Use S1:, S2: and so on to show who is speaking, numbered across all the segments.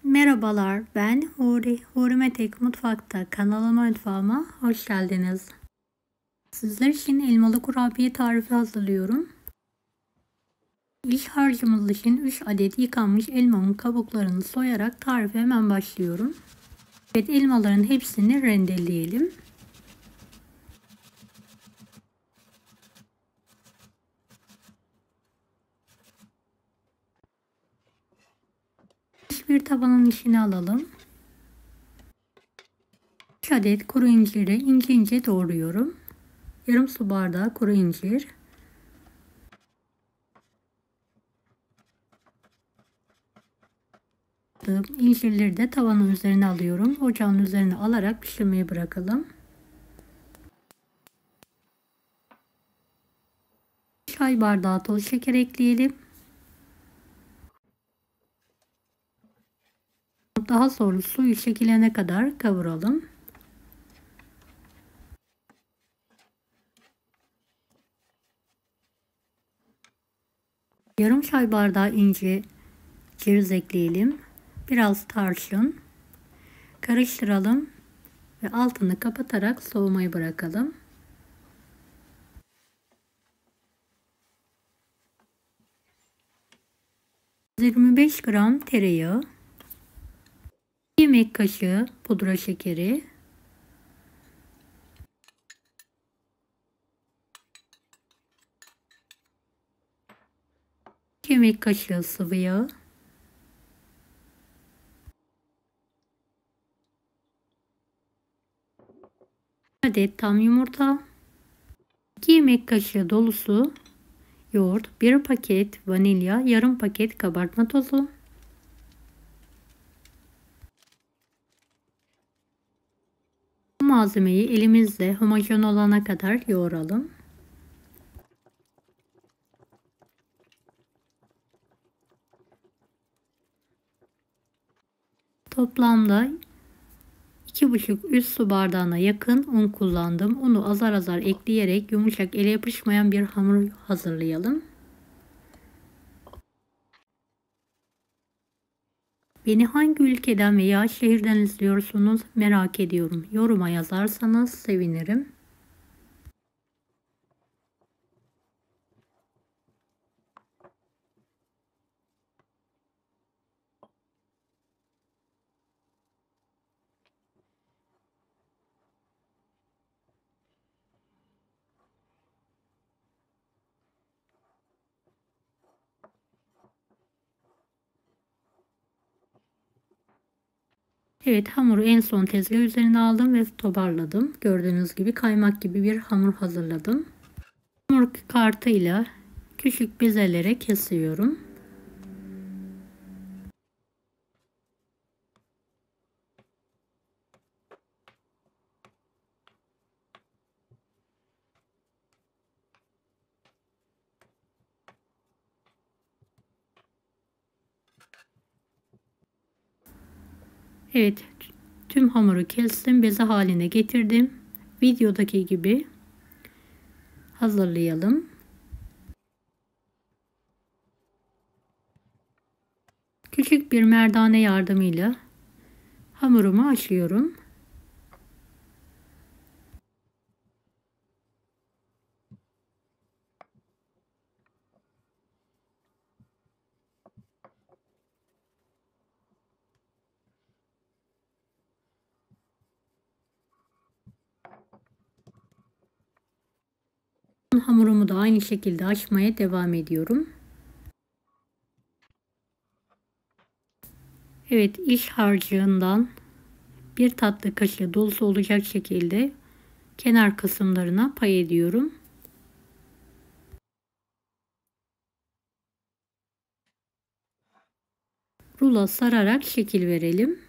S1: Merhabalar, ben Huri. Huri Metek Mutfak'ta kanalıma mutfağıma hoş geldiniz. Sizler için elmalı kurabiye tarifi hazırlıyorum. İlk harcımız için 3 adet yıkanmış elmamın kabuklarını soyarak tarife hemen başlıyorum. Evet, elmaların hepsini rendeleyelim. Bir tabanın içine alalım. 3 adet kuru inciri ince ince doğruyorum. Yarım su bardağı kuru incir. İncirleri de tavanın üzerine alıyorum. Ocağın üzerine alarak pişirmeye bırakalım. Çay bardağı toz şeker ekleyelim. Daha sonra suyu çekilene kadar kavuralım. Yarım çay bardağı ince ceviz ekleyelim. Biraz tarçın. Karıştıralım ve altını kapatarak soğumaya bırakalım. 25 gram tereyağı, 1 yemek kaşığı pudra şekeri, 2 yemek kaşığı sıvı yağ, 1 adet tam yumurta, 2 yemek kaşığı dolusu yoğurt, 1 paket vanilya, yarım paket kabartma tozu, bu malzemeyi elimizle homojen olana kadar yoğuralım. Toplamda 2,5-3 su bardağına yakın un kullandım. Unu azar azar ekleyerek yumuşak, ele yapışmayan bir hamur hazırlayalım. Beni hangi ülkeden veya şehirden izliyorsunuz merak ediyorum. Yoruma yazarsanız sevinirim. Evet, hamuru en son tezgah üzerine aldım ve toparladım. Gördüğünüz gibi kaymak gibi bir hamur hazırladım. Hamur kartıyla küçük bezelere kesiyorum. Evet, tüm hamuru kestim, beze haline getirdim. Videodaki gibi hazırlayalım. Küçük bir merdane yardımıyla hamurumu açıyorum. Hamurumu da aynı şekilde açmaya devam ediyorum. Evet, iç harcından bir tatlı kaşığı dolusu olacak şekilde kenar kısımlarına pay ediyorum. Rulo sararak şekil verelim.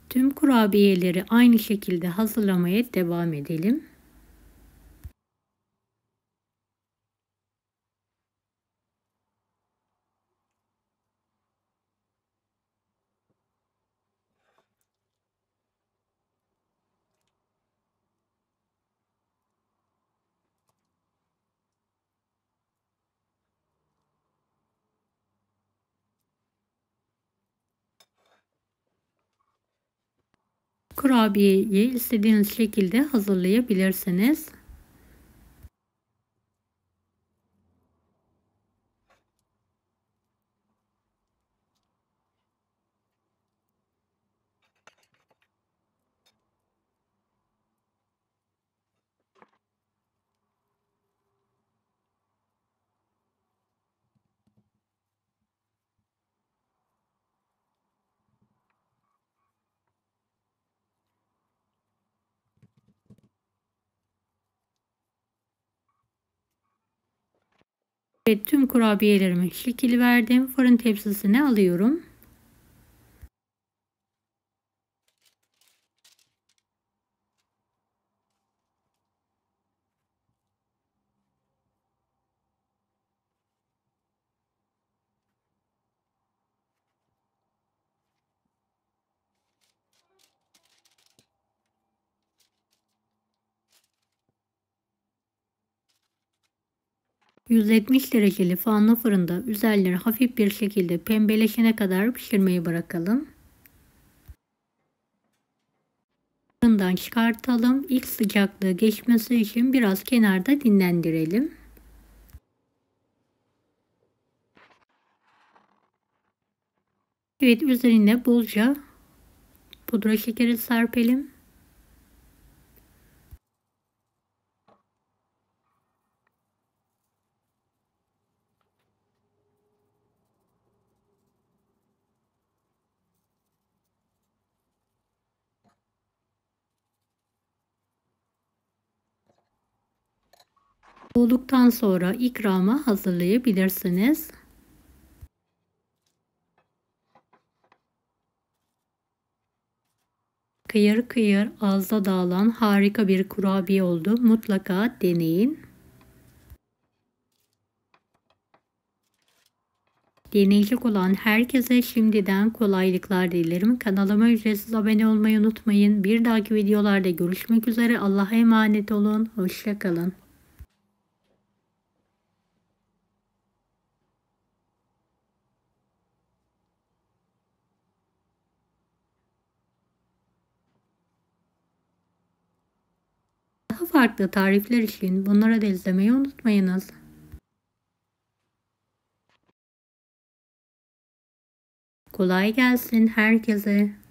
S1: Tüm kurabiyeleri aynı şekilde hazırlamaya devam edelim. Kurabiyeyi istediğiniz şekilde hazırlayabilirsiniz. Evet, tüm kurabiyelerimi şekil verdim. Fırın tepsisine alıyorum. ...170 dereceli fanlı fırında üzerleri hafif bir şekilde pembeleşene kadar pişirmeyi bırakalım. Fırından çıkartalım. İlk sıcaklığı geçmesi için biraz kenarda dinlendirelim. Evet, üzerine bolca pudra şekeri serpelim. Olduktan sonra ikrama hazırlayabilirsiniz. Kıyır kıyır ağızda dağılan harika bir kurabiye oldu. Mutlaka deneyin. Deneyecek olan herkese şimdiden kolaylıklar dilerim. Kanalıma ücretsiz abone olmayı unutmayın. Bir dahaki videolarda görüşmek üzere. Allah'a emanet olun. Hoşça kalın. Daha farklı tarifler için bunları da izlemeyi unutmayınız. Kolay gelsin herkese.